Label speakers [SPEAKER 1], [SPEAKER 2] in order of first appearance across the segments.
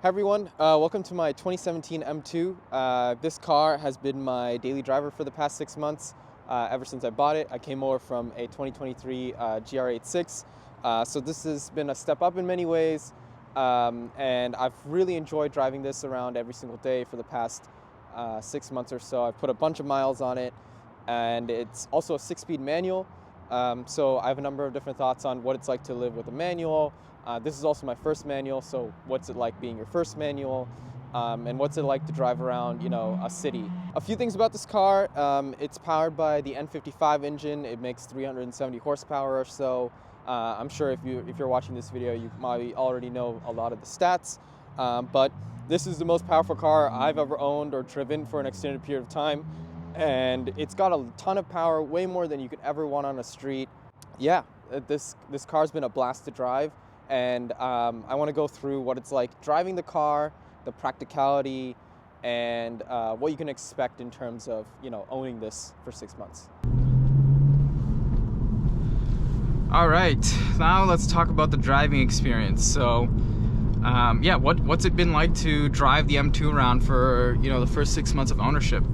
[SPEAKER 1] Hi everyone, welcome to my 2017 M2. This car has been my daily driver for the past 6 months. Ever since I bought it, I came over from a 2023 GR86. So this has been a step up in many ways, and I've really enjoyed driving this around every single day for the past 6 months or so. I've put a bunch of miles on it, and it's also a 6-speed manual. So I have a number of different thoughts on what it's like to live with a manual. This is also my first manual, so what's it like being your first manual? And what's it like to drive around, a city? A few things about this car. It's powered by the N55 engine. It makes 370 horsepower or so. I'm sure if you're watching this video, you might already know a lot of the stats. But this is the most powerful car I've ever owned or driven for an extended period of time. And it's got a ton of power, way more than you could ever want on a street. Yeah, this car's been a blast to drive. And I want to go through what it's like driving the car, the practicality, and what you can expect in terms of, owning this for 6 months.
[SPEAKER 2] All right, now let's talk about the driving experience. So, yeah, what's it been like to drive the M2 around for, the first 6 months of ownership?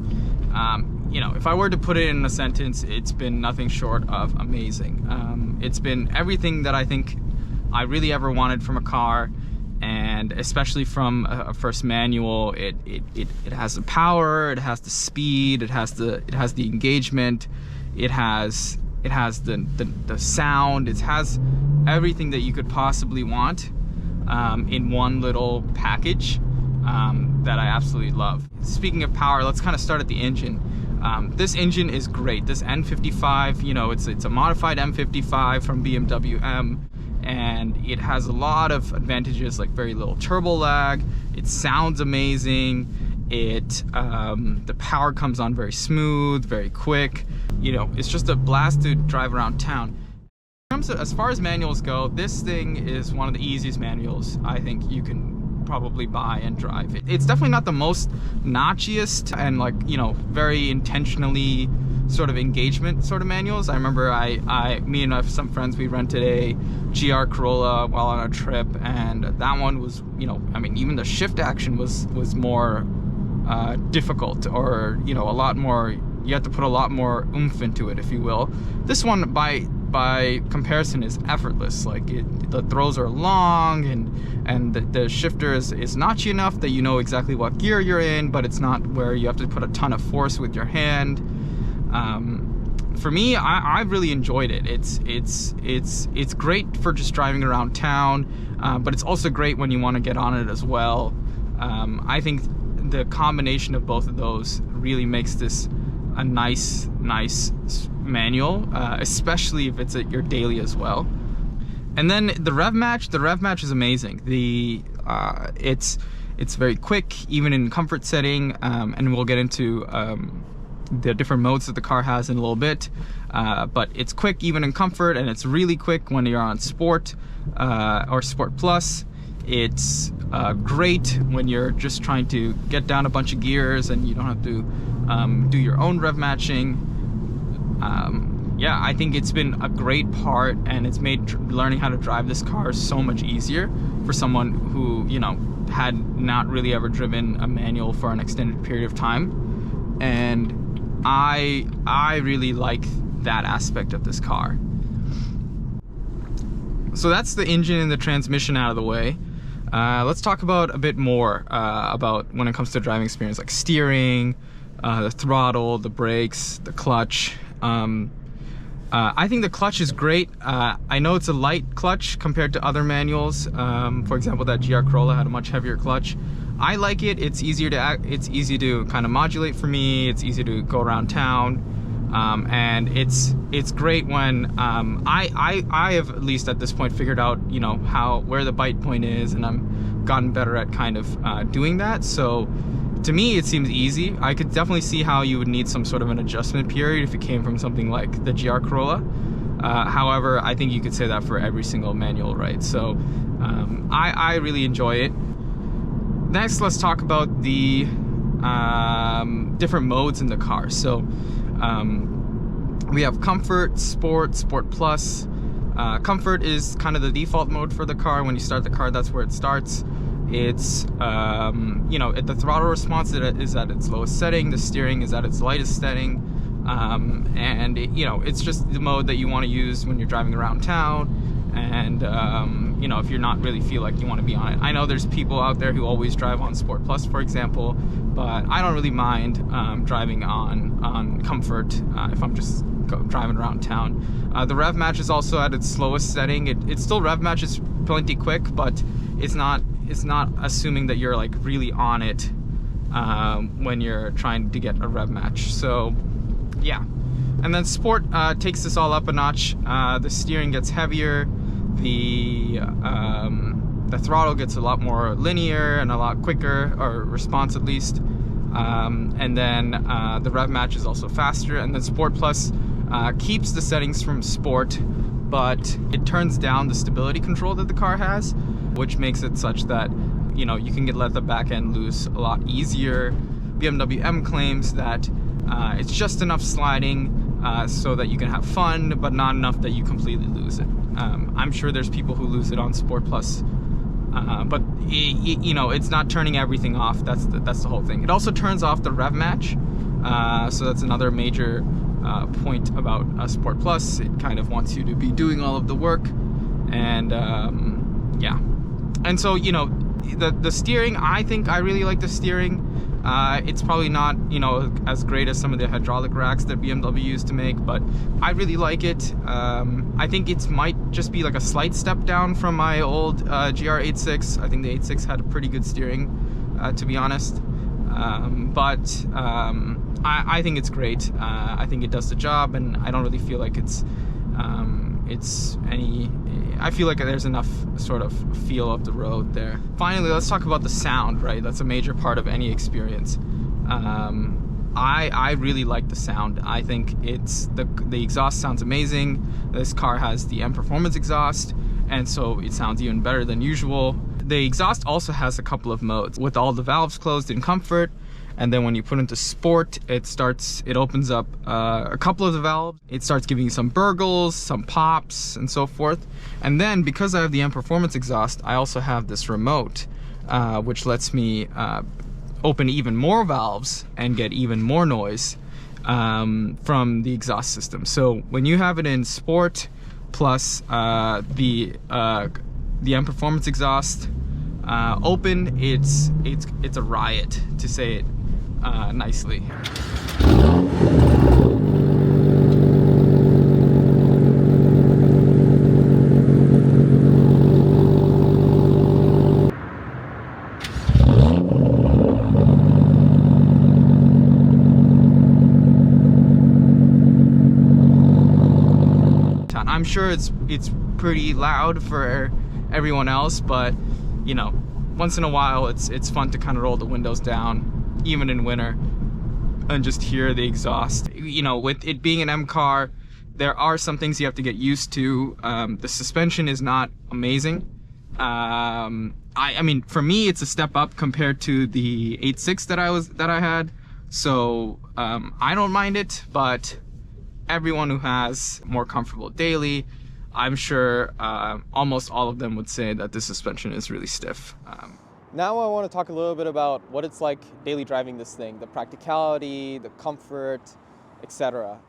[SPEAKER 2] If I were to put it in a sentence, it's been nothing short of amazing. It's been everything that I think I really ever wanted from a car, and especially from a first manual. It has the power, it has the speed, it has the engagement, it has the sound, it has everything that you could possibly want in one little package that I absolutely love. Speaking of power, let's kind of start at the engine. This engine is great. This N55, it's a modified M55 from BMW M. And it has a lot of advantages, like very little turbo lag. It sounds amazing. The power comes on very smooth, very quick. It's just a blast to drive around town. As far as manuals go, this thing is one of the easiest manuals I think you can probably buy and drive. It's definitely not the most notchiest and very intentionally sort of engagement sort of manuals. I remember me and some friends, we rented a GR Corolla while on a trip, and that one was, even the shift action was more difficult, or a lot more. You have to put a lot more oomph into it, if you will. This one, by comparison, is effortless. The throws are long, and the shifter is notchy enough that you know exactly what gear you're in, but it's not where you have to put a ton of force with your hand. For me, I really enjoyed it. It's great for just driving around town, but it's also great when you want to get on it as well. I think the combination of both of those really makes this a nice manual, especially if it's at your daily as well. And then the rev match is amazing. It's very quick, even in comfort setting, and we'll get into the different modes that the car has in a little bit, but it's quick even in comfort, and it's really quick when you're on Sport or Sport Plus. It's great when you're just trying to get down a bunch of gears and you don't have to do your own rev matching. Yeah, I think it's been a great part, and it's made learning how to drive this car so much easier for someone who had not really ever driven a manual for an extended period of time. And I really like that aspect of this car. So that's the engine and the transmission out of the way. Let's talk about a bit more about when it comes to driving experience, like steering, the throttle, the brakes, the clutch. I think the clutch is great. I know it's a light clutch compared to other manuals. For example, that GR Corolla had a much heavier clutch. I like it. It's easy to kind of modulate for me. It's easy to go around town, and it's great when I have, at least at this point, figured out where the bite point is, and I'm gotten better at kind of doing that. So to me, it seems easy. I could definitely see how you would need some sort of an adjustment period if it came from something like the GR Corolla. However, I think you could say that for every single manual, right? So I really enjoy it. Next, let's talk about the different modes in the car. So we have Comfort, Sport, Sport Plus. Comfort is kind of the default mode for the car. When you start the car, that's where it starts. It's the throttle response is at its lowest setting, the steering is at its lightest setting, and it's just the mode that you want to use when you're driving around town. And if you're not really feel like you want to be on it. I know there's people out there who always drive on Sport Plus, for example, but I don't really mind driving on Comfort if I'm just driving around town. The rev match is also at its slowest setting. It still rev matches plenty quick, but it's not assuming that you're like really on it when you're trying to get a rev match. So yeah. And then Sport takes this all up a notch. The steering gets heavier, the throttle gets a lot more linear and a lot quicker, or response at least. And then the rev match is also faster. And then Sport Plus keeps the settings from Sport, but it turns down the stability control that the car has, which makes it such that you can let the back end loose a lot easier. BMW M claims that it's just enough sliding so that you can have fun, but not enough that you completely lose it. I'm sure there's people who lose it on Sport Plus, but it's not turning everything off. That's the whole thing. It also turns off the rev match, so that's another major point about Sport Plus. It kind of wants you to be doing all of the work, and yeah. And so the steering, I think I really like the steering. It's probably not, as great as some of the hydraulic racks that BMW used to make, but I really like it. I think it might just be like a slight step down from my old GR86. I think the 86 had a pretty good steering, to be honest. But I think it's great. I think it does the job, and I don't really feel like I feel like there's enough sort of feel of the road there. Finally, let's talk about the sound, right? That's a major part of any experience. I really like the sound. I think the exhaust sounds amazing. This car has the M Performance exhaust, and so it sounds even better than usual. The exhaust also has a couple of modes, with all the valves closed in Comfort. And then when you put into Sport, it opens up a couple of the valves. It starts giving you some burgles, some pops, and so forth. And then because I have the M Performance exhaust, I also have this remote, which lets me open even more valves and get even more noise from the exhaust system. So when you have it in Sport plus the M Performance exhaust open, it's a riot, to say it nicely. I'm sure it's pretty loud for everyone else, but once in a while it's fun to kind of roll the windows down, even in winter, and just hear the exhaust. With it being an M car, there are some things you have to get used to. The suspension is not amazing. I mean, for me, it's a step up compared to the 86 that I had. So I don't mind it, but everyone who has more comfortable daily, I'm sure almost all of them would say that the suspension is really stiff.
[SPEAKER 1] Now I want to talk a little bit about what it's like daily driving this thing, the practicality, the comfort, etc.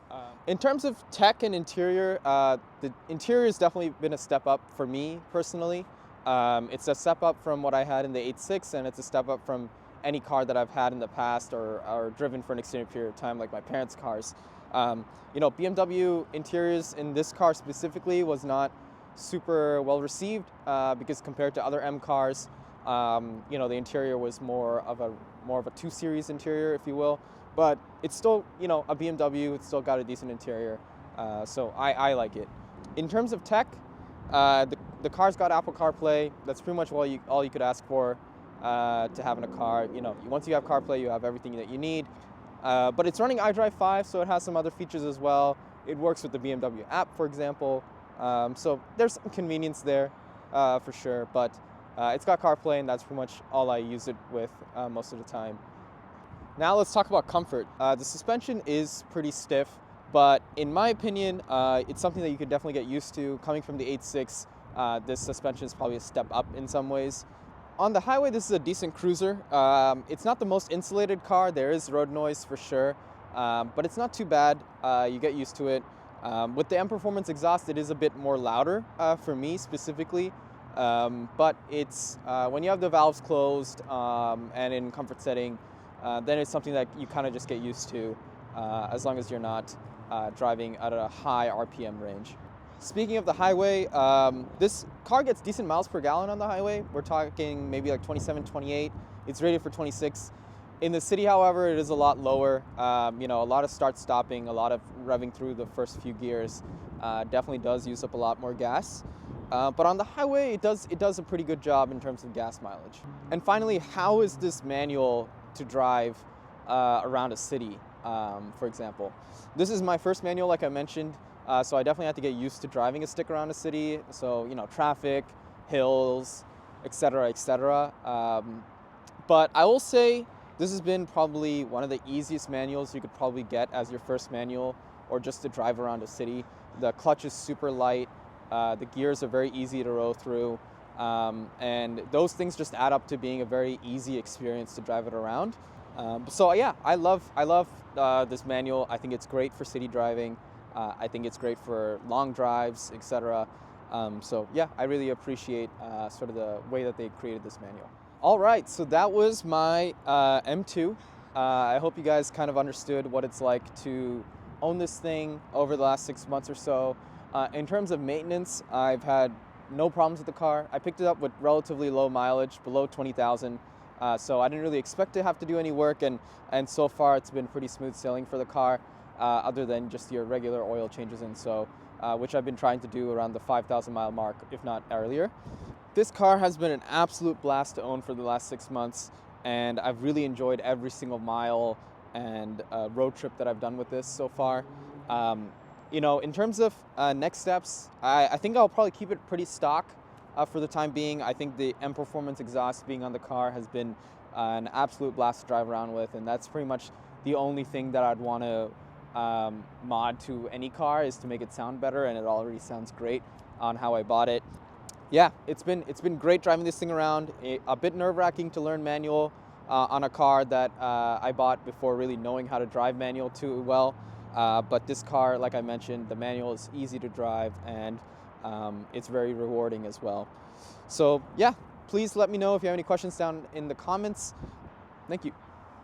[SPEAKER 1] In terms of tech and interior, the interior has definitely been a step up for me personally. It's a step up from what I had in the 86, and it's a step up from any car that I've had in the past or driven for an extended period of time, like my parents' cars. BMW interiors in this car specifically was not super well received because compared to other M cars, the interior was more of a 2 Series interior, if you will. But it's still, a BMW. It's still got a decent interior, so I like it. In terms of tech, the car's got Apple CarPlay. That's pretty much all you could ask for to have in a car. Once you have CarPlay, you have everything that you need. But it's running iDrive 5, so it has some other features as well. It works with the BMW app, for example. So there's some convenience there for sure. But it's got CarPlay, and that's pretty much all I use it with most of the time. Now let's talk about comfort. The suspension is pretty stiff, but in my opinion, it's something that you could definitely get used to. Coming from the 86, this suspension is probably a step up in some ways. On the highway, this is a decent cruiser. It's not the most insulated car. There is road noise for sure, but it's not too bad. You get used to it. With the M Performance exhaust, it is a bit more louder for me specifically, but it's when you have the valves closed and in comfort setting, then it's something that you kind of just get used to as long as you're not driving at a high RPM range. Speaking of the highway, this car gets decent miles per gallon on the highway. We're talking maybe like 27, 28. It's rated for 26. In the city, however, it is a lot lower. You know, a lot of start-stopping, a lot of revving through the first few gears. Definitely does use up a lot more gas. But on the highway, it does a pretty good job in terms of gas mileage. And finally, how is this manual to drive around a city, for example? This is my first manual, like I mentioned. So I definitely had to get used to driving a stick around a city. So, you know, traffic, hills, etc., etc. But I will say this has been probably one of the easiest manuals you could probably get as your first manual or just to drive around a city. The clutch is super light. The gears are very easy to row through. And those things just add up to being a very easy experience to drive it around. So yeah, I love this manual. I think it's great for city driving. I think it's great for long drives, etc. So yeah, I really appreciate sort of the way that they created this manual. All right, so that was my M2. I hope you guys kind of understood what it's like to own this thing over the last 6 months or so. In terms of maintenance, I've had no problems with the car. I picked it up with relatively low mileage, below 20,000. So I didn't really expect to have to do any work, and so far it's been pretty smooth sailing for the car. Other than just your regular oil changes and so, which I've been trying to do around the 5,000 mile mark, if not earlier. This car has been an absolute blast to own for the last 6 months, and I've really enjoyed every single mile and road trip that I've done with this so far. You know, in terms of next steps, I think I'll probably keep it pretty stock for the time being. I think the M Performance exhaust being on the car has been an absolute blast to drive around with, and that's pretty much the only thing that I'd want to mod to any car is to make it sound better, and it already sounds great on how I bought it. Yeah, it's been great driving this thing around. A bit nerve-wracking to learn manual on a car that I bought before really knowing how to drive manual too well. But this car, like I mentioned, the manual is easy to drive, and it's very rewarding as well. So yeah, please let me know if you have any questions down in the comments. Thank you.